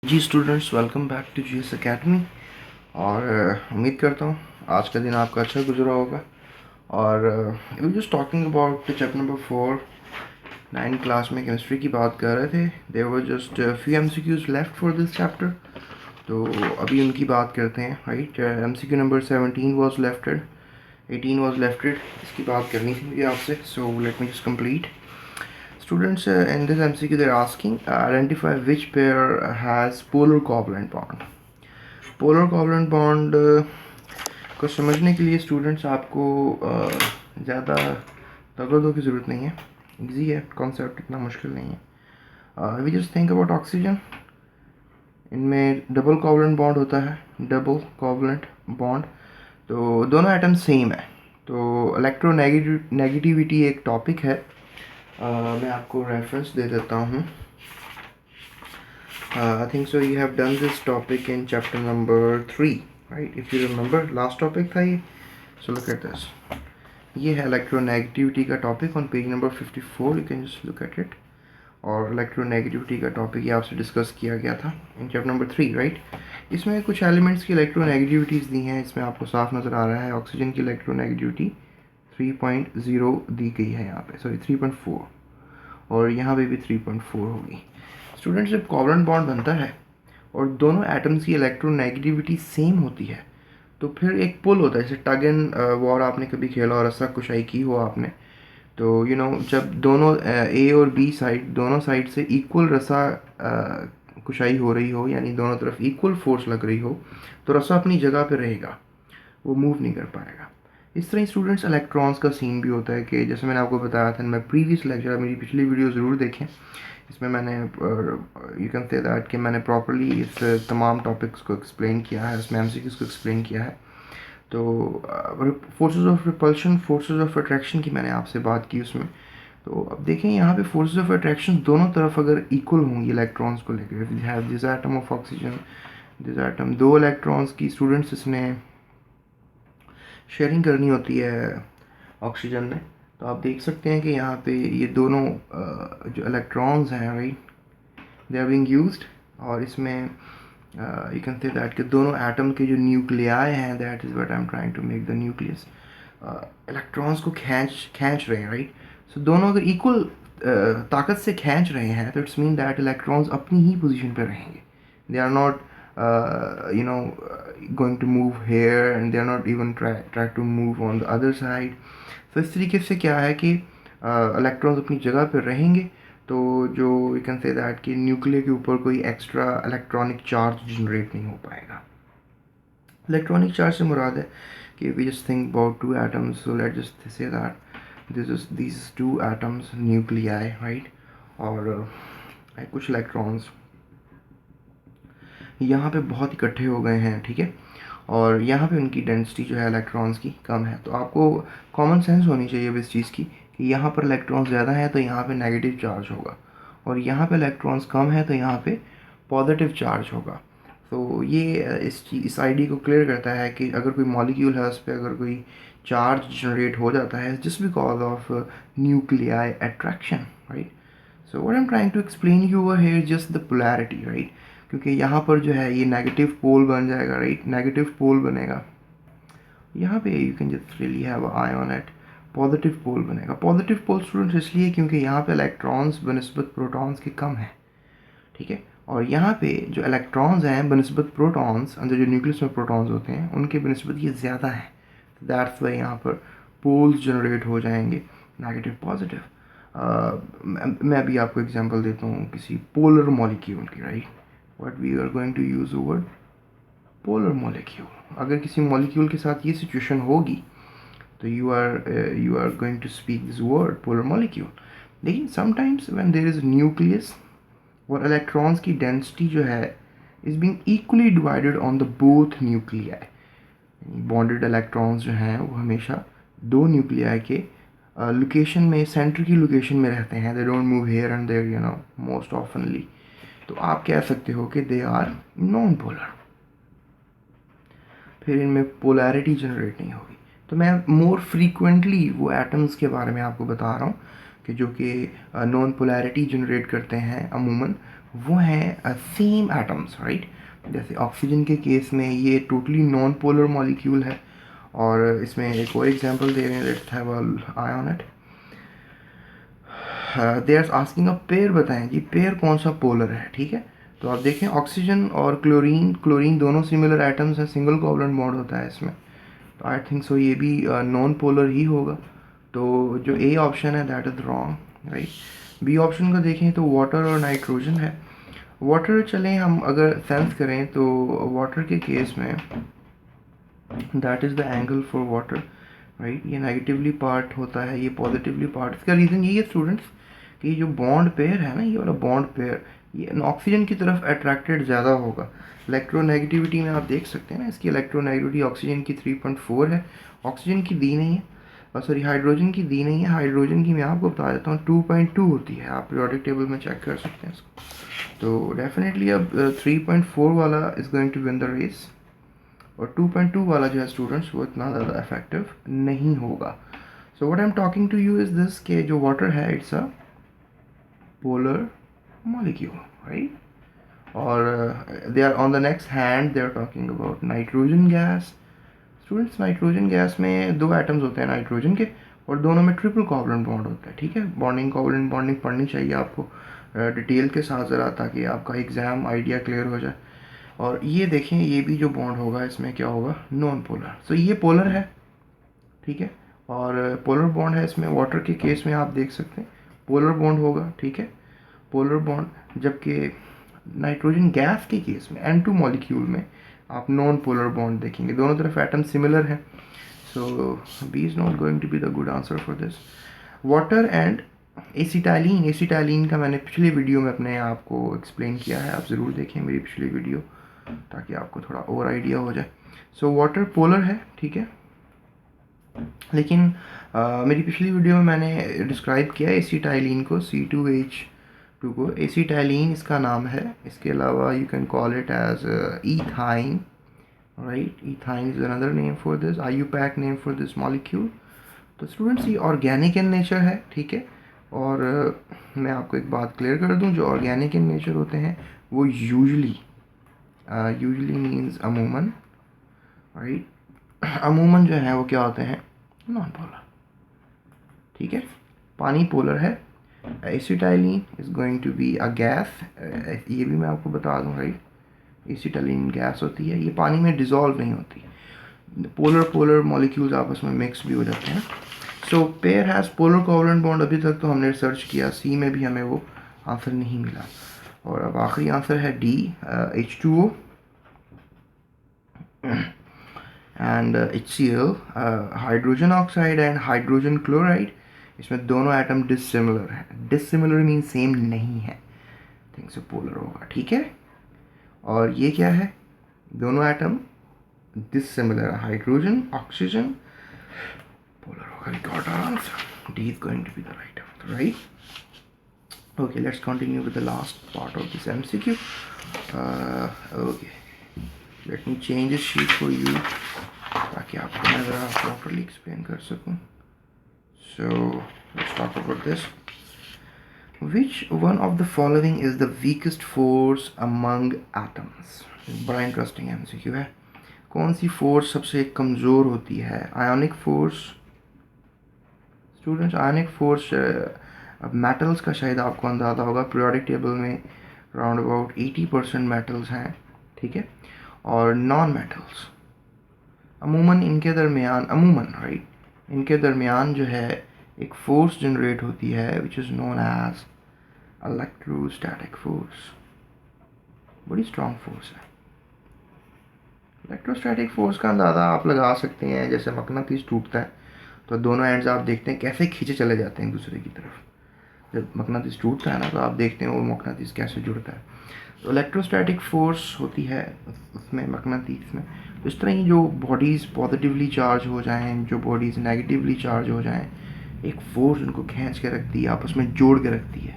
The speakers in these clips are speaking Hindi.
Ji students, welcome back to GS academy. और उम्मीद करता हूँ आज का दिन आपका अच्छा गुजरा होगा। और we just talking about chapter number 4। 9 class में केमिस्ट्री की बात कर रहे थे। There were just few MCQs left for this chapter, तो अभी उनकी बात करते हैं। Right, MCQ number 17 was lefted, 18 was lefted. इसकी बात करनी थी मुझे आपसे, so let me just complete. Students, in this MCQ they're asking identify which pair has polar covalent bond. Polar covalent bond को समझने के लिए स्टूडेंट्स आपको ज़्यादा तगड़ों की ज़रूरत नहीं है, इजी है कॉन्सेप्ट, इतना मुश्किल नहीं है. We just think about oxygen. इनमें डबल कोवलेंट बॉन्ड होता है, डबल कोवलेंट बॉन्ड, तो दोनों एटम सेम है. तो इलेक्ट्रोनेगेटिविटी एक टॉपिक है. मैं आपको रेफरेंस दे देता हूँ. I think so you have done this topic in chapter number 3, right? If you remember, last topic था ये. So look at this. ये है electronegativity का topic on page number 54. You can just look at it. और electronegativity का टॉपिक ये आपसे डिस्कस किया गया था in chapter number 3, right? इसमें कुछ एलिमेंट्स की electronegativities दी हैं. इसमें आपको साफ नज़र आ रहा है ऑक्सीजन की electronegativity 3.0 दी गई है यहाँ पे, सॉरी 3.4, और यहाँ पे भी 3.4 होगी. स्टूडेंट्स, जब कोवलेंट बॉन्ड बनता है और दोनों एटम्स की इलेक्ट्रोनेगेटिविटी सेम होती है तो फिर एक पुल होता है. जैसे टग एंड वॉर आपने कभी खेला और रस्सा कुशाई की हो आपने, तो जब दोनों ए और बी साइड, दोनों साइड से इक्वल रस्सा कुशाई हो रही हो, यानी दोनों तरफ इक्वल फोर्स लग रही हो, तो रस्सा अपनी जगह पे रहेगा, वो मूव नहीं कर पाएगा. इस तरह स्टूडेंट्स इलेक्ट्रॉन्स का सीन भी होता है कि जैसे मैंने आपको बताया था, मैं प्रीवियस लेक्चर, मेरी पिछली वीडियो ज़रूर देखें. इसमें मैंने यू कैन से दैट कि मैंने प्रॉपर्ली इस तमाम टॉपिक्स को एक्सप्लेन किया है, इसमें एमसीक्यूज को एक्सप्लेन किया है. तो forces of repulsion, forces of attraction की मैंने आपसे बात की उसमें. तो अब देखें यहाँ पे फोर्सेस ऑफ अट्रैक्शन दोनों तरफ अगर इक्वल होंगी इलेक्ट्रॉन्स को लेकर, we have this atom of oxygen, this atom, दो इलेक्ट्रॉन्स की स्टूडेंट्स इसने शेयरिंग करनी होती है ऑक्सीजन में. तो आप देख सकते हैं कि यहाँ पे ये दोनों जो इलेक्ट्रॉन्स हैं, right, they are being used. और इसमें यू कैन से दैट कि दोनों एटम के जो न्यूक्लियाई हैं, that is what I am trying to make the nucleus, electrons को खींच रहे हैं, राइट. सो दोनों अगर इक्वल ताकत से खींच रहे हैं तो इट्स मीन दैट इलेक्ट्रॉन्स अपनी ही पोजीशन पे रहेंगे. They are not going to move here, and they are not even try to move on the other side. So इस तरीके से क्या है कि इलेक्ट्रॉन्स अपनी जगह पर रहेंगे, तो जो यू कैन से दैट कि न्यूक्लियर के ऊपर कोई एक्स्ट्रा इलेक्ट्रॉनिक चार्ज जनरेट नहीं हो पाएगा. इलेक्ट्रॉनिक चार्ज से मुराद है कि we just think about two atoms, so let just say that these two atoms nuclei, right, और कुछ इलेक्ट्रॉन्स यहाँ पे बहुत इकट्ठे हो गए हैं, ठीक है, और यहाँ पे उनकी डेंसिटी जो है इलेक्ट्रॉन्स की कम है. तो आपको कॉमन सेंस होनी चाहिए इस चीज़ की कि यहाँ पर इलेक्ट्रॉन्स ज़्यादा है तो यहाँ पे नेगेटिव चार्ज होगा, और यहाँ पे इलेक्ट्रॉन्स कम है तो यहाँ पे पॉजिटिव चार्ज होगा. तो ये इस आइडिया को क्लियर करता है कि अगर कोई मॉलिक्यूल है उस पर अगर कोई चार्ज जनरेट हो जाता है just because of nuclei attraction, right. So what I am trying to explain you over here just the polarity, right, क्योंकि यहाँ पर जो है ये नेगेटिव पोल बन जाएगा, राइट, नेगेटिव पोल बनेगा. यहाँ पे you can just really have a eye on it, positive pole बनेगा. पॉजिटिव पोल स्टूडेंट्स इसलिए क्योंकि यहाँ पे इलेक्ट्रॉन्स बनस्बत प्रोटॉन्स के कम है, ठीक है, और यहाँ पे जो इलेक्ट्रॉन्स हैं बनस्बत प्रोटॉन्स, अंदर जो न्यूक्लियस में प्रोटॉन्स होते हैं उनके बनस्बत ये ज़्यादा है. दैट्स वाई यहाँ पर पोल्स जनरेट हो जाएंगे, नेगेटिव पॉजिटिव. मैं अभी आपको एग्जांपल देता हूँ किसी पोलर मॉलिक्यूल की, right. What we are going to use the word polar molecule. अगर किसी मॉलिक्यूल के साथ ये सिचुएशन होगी तो you are going to speak this word polar molecule. लेकिन sometimes when there is a nucleus और इलेक्ट्रॉन्स की डेंसिटी जो है is being equally divided on the both nuclei. Bonded electrons जो हैं वो हमेशा दो न्यूक्लियाई के लोकेशन में, सेंटर की लोकेशन में रहते हैं. they don't move here and there, you know, most oftenly. तो आप कह सकते हो कि दे आर नॉन पोलर. फिर इनमें पोलैरिटी जनरेट नहीं होगी. तो मैं मोर फ्रीक्वेंटली वो एटम्स के बारे में आपको बता रहा हूँ कि जो कि नॉन पोलैरिटी जनरेट करते हैं अमूमन, वो हैं सेम एटम्स, राइट। जैसे ऑक्सीजन के केस में ये टोटली नॉन पोलर मॉलिक्यूल है, और इसमें एक और एग्जांपल दे रहे हैं, let's have a eye on it. They are asking a pair, बताएं जी पेयर कौन सा पोलर है, ठीक है। तो आप देखें ऑक्सीजन और क्लोरीन, क्लोरीन दोनों सिमिलर एटम्स हैं, सिंगल कोवलेंट बॉन्ड होता है इसमें, तो आई थिंक सो ये भी नॉन पोलर ही होगा। तो जो ए ऑप्शन है that is wrong, right. B option को देखें तो वाटर और नाइट्रोजन है। वाटर चलें हम अगर सेंस करें तो वाटर के केस में that is the angle for water, right. ये नेगेटिवली पार्ट होता है, ये पॉजिटिवली पार्ट। इसका रीज़न यही है स्टूडेंट्स कि ये जो बॉन्ड पेयर है ना, ये वाला बॉन्ड पेयर ये ऑक्सीजन की तरफ अट्रैक्टेड ज़्यादा होगा। इलेक्ट्रोनेगेटिविटी में आप देख सकते हैं ना, इसकी इलेक्ट्रोनेगेटिविटी ऑक्सीजन की 3.4 है, ऑक्सीजन की दी नहीं है, और सॉरी हाइड्रोजन की दी नहीं है। हाइड्रोजन की मैं आपको बता देता हूँ 2.2 होती है, आप पीरियोडिक टेबल में चेक कर सकते हैं इसको। तो डेफिनेटली अब 3.4 वाला is going to win the race, और 2.2 वाला जो है स्टूडेंट्स वो इतना ज़्यादा इफेक्टिव नहीं होगा। So what I am talking to you is this के जो वाटर है it's a polar molecule, right. और they are on the next hand they are talking about nitrogen gas. Students nitrogen gas में दो एटम्स होते हैं नाइट्रोजन के, और दोनों में ट्रिपल कोवलेंट बॉन्ड होता है, ठीक है। बॉन्डिंग कोवलेंट बॉन्डिंग पढ़नी चाहिए आपको डिटेल के साथ ज़रा, ताकि आपका एग्ज़ाम आइडिया क्लियर हो जाए। और ये देखें ये भी जो बॉन्ड होगा इसमें क्या होगा, नॉन पोलर। सो ये पोलर है, ठीक है, और पोलर बॉन्ड है इसमें। वाटर के केस में आप देख सकते हैं पोलर बॉन्ड होगा, ठीक है, पोलर बॉन्ड। जबकि नाइट्रोजन गैस के केस में N2 मॉलिक्यूल में आप नॉन पोलर बॉन्ड देखेंगे, दोनों तरफ एटम सिमिलर हैं। So B is not going to be the good answer for this. Water and acetylene, acetylene का मैंने पिछले वीडियो में अपने आपको एक्सप्लेन किया है, आप ज़रूर देखें मेरी पिछली वीडियो ताकि आपको थोड़ा और आइडिया हो जाए। सो वाटर पोलर है, ठीक है, लेकिन मेरी पिछली वीडियो में मैंने डिस्क्राइब किया एसिटाइलिन को, C2H2 को। एसिटाइलिन इसका नाम है, इसके अलावा you can call it as ethyne, right. Ethyne is another name for this, IUPAC name for this molecule. तो स्टूडेंट्स ये ऑर्गेनिक इन नेचर है, ठीक है। और मैं आपको एक बात क्लियर कर दूं, जो ऑर्गेनिक इन नेचर होते हैं वो यूजली मीन्स अमूमन, राइट। अमूमन जो है वो क्या होते हैं, नॉन पोलर, ठीक है। पानी पोलर है, acetylene is going to be a gas, ये भी मैं आपको बता दूं, राइट। एसिटाइलिन गैस होती है, ये पानी में डिज़ोल्व नहीं होती। पोलर मॉलिक्यूल्स आपस में मिक्स भी हो जाते हैं। So pair has polar covalent bond, अभी तक तो हमने रिसर्च किया, सी में भी हमें वो आंसर नहीं मिला। और अब आखिरी आंसर है D, H2O and HCl, hydrogen oxide and hydrogen chloride. इसमें दोनों एटम डिसिमिलर हैं, डिसिमिलर मीन सेम नहीं है, थिंक से पोलर होगा, ठीक है। और ये क्या है, दोनों atom dissimilar, hydrogen oxygen polar होगा। We got our answer. D is going to be the right answer, right? Okay, let's continue with the last part of this MCQ. Okay, let me change the sheet for you ताकि आपको मैं ज़रा properly explain कर सकूँ. So let's talk about this. Which one of the following is the weakest force among atoms? बड़ा इंटरेस्टिंग MCQ है। कौन सी फोर्स सबसे कमज़ोर होती है? Ionic force. Students ionic force, अब मेटल्स का शायद आपको अंदाज़ा होगा, पीरियोडिक टेबल में राउंड अबाउट 80% मेटल्स हैं, ठीक है। और नॉन मेटल्स अमूमन इनके दरमियान, अमूमन राइट, इनके दरमियान जो है एक फोर्स जनरेट होती है which is known as electrostatic force. बड़ी स्ट्रॉन्ग फोर्स है। इलेक्ट्रोस्टैटिक फोर्स का अंदाज़ा आप लगा सकते हैं, जैसे मकनातीस टूटता है तो दोनों एंड्स आप देखते हैं कैसे खींचे चले जाते हैं एक दूसरे की तरफ। जब मकनातीस टूटता है ना तो आप देखते हैं वो मकनातीस कैसे जुड़ता है। तो इलेक्ट्रोस्टैटिक फोर्स होती है उसमें, मकनातीस में। तो इस तरह ही जो बॉडीज़ पॉजिटिवली चार्ज हो जाएं, जो बॉडीज़ नेगेटिवली चार्ज हो जाएं, एक फोर्स उनको खींच के रखती है, आपस में जोड़ के रखती है,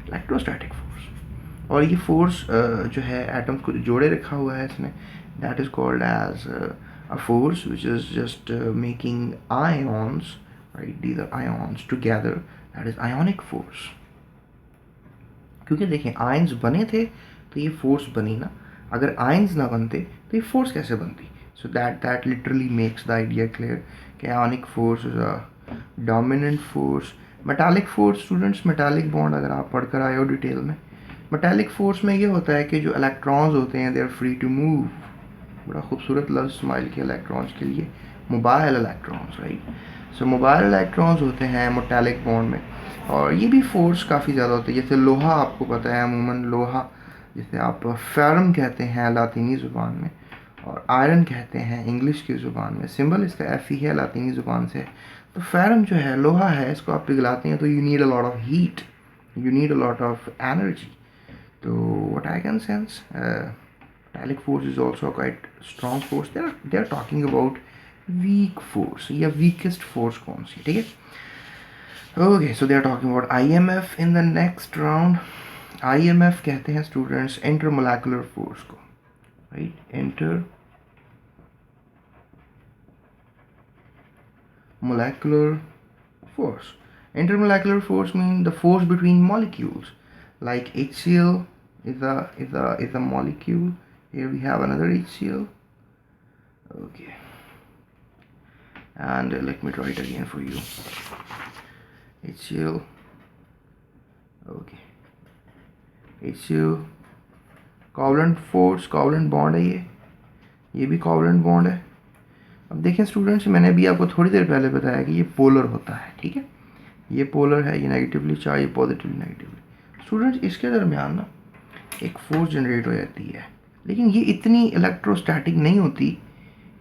इलेक्ट्रोस्टैटिक फोर्स। और ये फोर्स जो है एटम्स को जोड़े रखा हुआ है इसने, that is called as a force which is just making ions, right, these are ions together, that is ionic force, क्योंकि देखें आयंस बने थे तो ये फोर्स बनी ना, अगर आयंस ना बनते तो ये फोर्स कैसे बनती? So that literally makes the idea clear कि ionic force is a dominant force. Metallic force students, metallic bond अगर आप पढ़कर आए हो डिटेल में, मेटालिक फोर्स में ये होता है कि जो इलेक्ट्रॉन्स होते हैं they are free to move. बड़ा खूबसूरत लफ्ज़ इस्तेमाल किया इलेक्ट्रॉन्स के लिए, mobile electrons, right. So mobile electrons होते हैं मेटालिक बॉन्ड में, और ये भी फोर्स काफ़ी ज़्यादा होती है। जैसे लोहा आपको पता है, अमूमन लोहा जिसे आप फेरम कहते हैं लातीनी ज़ुबान में, और आयरन कहते हैं इंग्लिश की ज़ुबान में। सिंबल इसका एफ ही है लातीनी ज़ुबान से। तो फेरम जो है लोहा है, इसको आप पिघलाते हैं तो you need a lot of heat, you need a lot of energy. So what I can sense, metallic force is also a quite strong force. They are talking about weak force या weakest force कौन सी, ठीक है? Okay, so they are talking about IMF in the next round. IMF कहते हैं students intermolecular force को, right? Intermolecular force. Intermolecular force means the force between molecules. Like HCl is a molecule. Here we have another HCl. Okay. And let me draw it again for you. HCl. Okay. HCl. Covalent force, covalent bond है ये भी कोवलेंट बॉन्ड है। अब देखें स्टूडेंट्स, मैंने भी आपको थोड़ी देर पहले बताया कि ये पोलर होता है, ठीक है? ये पोलर है, ये नेगेटिवली चार्ज, ये पॉजिटिवली नेगेटिवली। स्टूडेंट्स इसके दरमियान ना एक फोर्स जनरेट हो जाती है, लेकिन ये इतनी इलेक्ट्रोस्टैटिक नहीं होती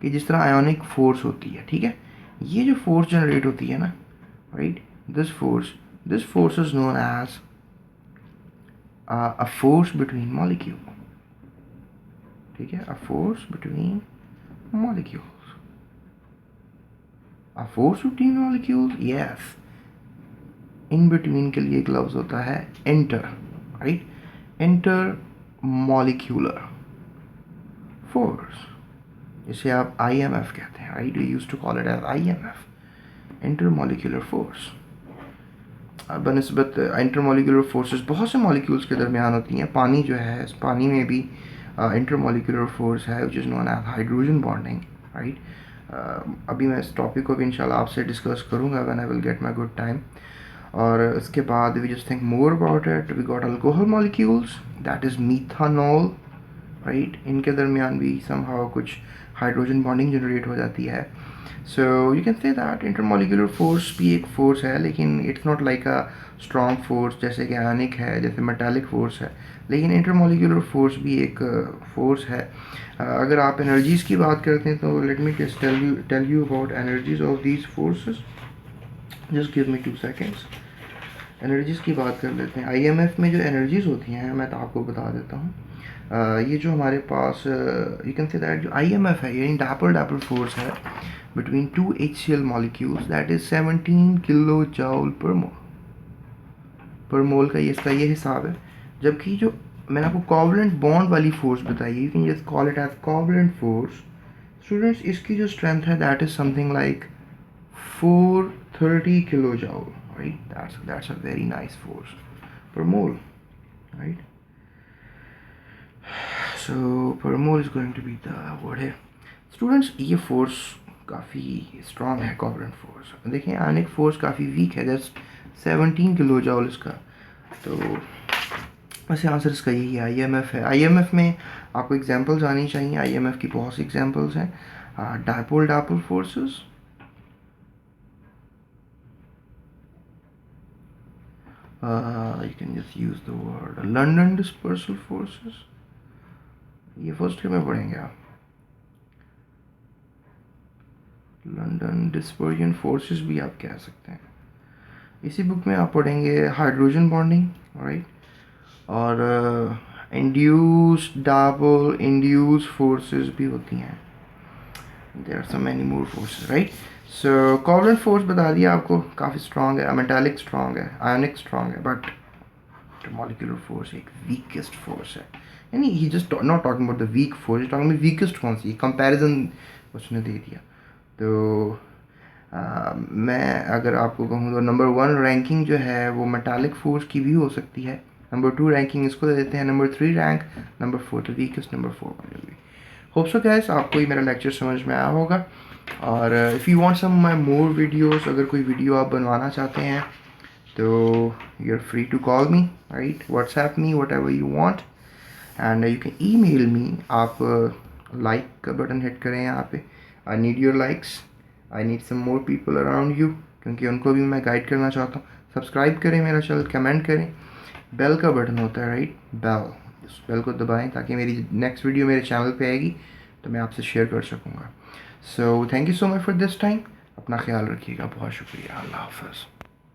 कि जिस तरह आयोनिक फोर्स होती है, ठीक है? ये जो फोर्स जनरेट होती है ना, right, this force is known as a force between molecule, ठीक है? A force between molecules, a force between molecules, yes. In between के लिए एक लफ्ज़ होता है inter, right? Inter molecular force, जिसे आप IMF कहते हैं, right? We used to call it as IMF, inter molecular force. बनस्बत इंटर मॉलिक्यूलर फोर्सेस बहुत से मॉलिक्यूल्स के दरमियान होती हैं। पानी जो है, इस पानी में भी इंटर मॉलिक्यूलर फोर्स है which is known as hydrogen bonding, right? अभी मैं इस टॉपिक को भी इंशाल्लाह आपसे डिस्कस करूँगा when I will get my good time. और उसके बाद we just think more about it. We got alcohol molecules, that is methanol, right? इनके दरमियान भी समहाउ कुछ हाइड्रोजन बॉन्डिंग जनरेट हो जाती है। So you can say that intermolecular force भी एक फोर्स है, लेकिन it's not like a strong force जैसे कि आयनिक है, जैसे मेटालिक फोर्स है, लेकिन इंटरमॉलिक्यूलर फोर्स भी एक फोर्स है। अगर आप एनर्जीज़ की बात करते हैं तो let me just tell you about energies of these forces. Just give me 2 seconds. Energies की बात कर लेते हैं। IMF में जो एनर्जीज़ होती हैं मैं तो आपको बता देता हूँ। ये जो हमारे पास यू कैन से दैट जो IMF है ये डायपोल फोर्स है between 2 HCl molecules, that is 17 kilo joule पर मोल का इसका ये हिसाब है। जबकि जो मैंने आपको कोवलेंट बॉन्ड वाली फोर्स बताई, you can just call it as covalent force. Students इसकी जो स्ट्रेंथ है that is something like 430 kilo joule, right? That's a very nice force per mole, right? So per mole is going to be the word here. Students, ये force काफ़ी strong है, covalent force। देखें आयनिक force काफ़ी weak है, जस्ट 17 किलो जूल इसका। तो वैसे आंसर इसका यही है, IMF है। IMF में आपको एग्जांपल्स आनी चाहिए। IMF की बहुत सी एग्जांपल्स हैं। Dipole forces, you can just use the word London dispersal forces, ये फर्स्ट ईयर में पढ़ेंगे आप। लंदन डिस्पर्जन फोर्सेस भी आप कह सकते हैं। इसी बुक में आप पढ़ेंगे हाइड्रोजन बॉन्डिंग, राइट? और इंड्यूस फोर्सेस भी होती हैं। There are so many more forces, right? So covalent force बता दिया आपको, काफ़ी स्ट्रॉन्ग है। मेटालिक स्ट्रॉन्ग है, आयनिक स्ट्रॉन्ग है, बट मॉलिक्यूलर फोर्स एक वीकेस्ट फोर्स है। यानी he just not talking about the weak force, talking about weakest कौन सी, कंपैरिजन उसने दे दिया। तो मैं अगर आपको कहूँ तो नंबर 1 रैंकिंग जो है वो मेटालिक फोर्स की भी हो सकती है, नंबर 2 रैंकिंग इसको दे देते हैं, number 3 rank, number 4 the weakest, number 4 बनी हुई। होप सो गाइस आपको ये मेरा लेक्चर समझ में आया होगा। और if you want some my more videos, अगर कोई वीडियो आप बनवाना चाहते हैं तो you are free to call me, right, WhatsApp me, whatever you want, and you can email me. आप लाइक का बटन हिट करें यहाँ पे, I need your likes, I need some more people around you, क्योंकि उनको भी मैं गाइड करना चाहता हूँ। सब्सक्राइब करें मेरा चैनल, कमेंट करें, बेल का बटन होता है राइट, बेल, उस बेल को दबाएं ताकि मेरी नेक्स्ट वीडियो मेरे चैनल पे आएगी तो मैं आपसे शेयर कर सकूँगा। So thank you so much for this time, अपना ख्याल रखिएगा, बहुत शुक्रिया, अल्लाह हाफ़िज़।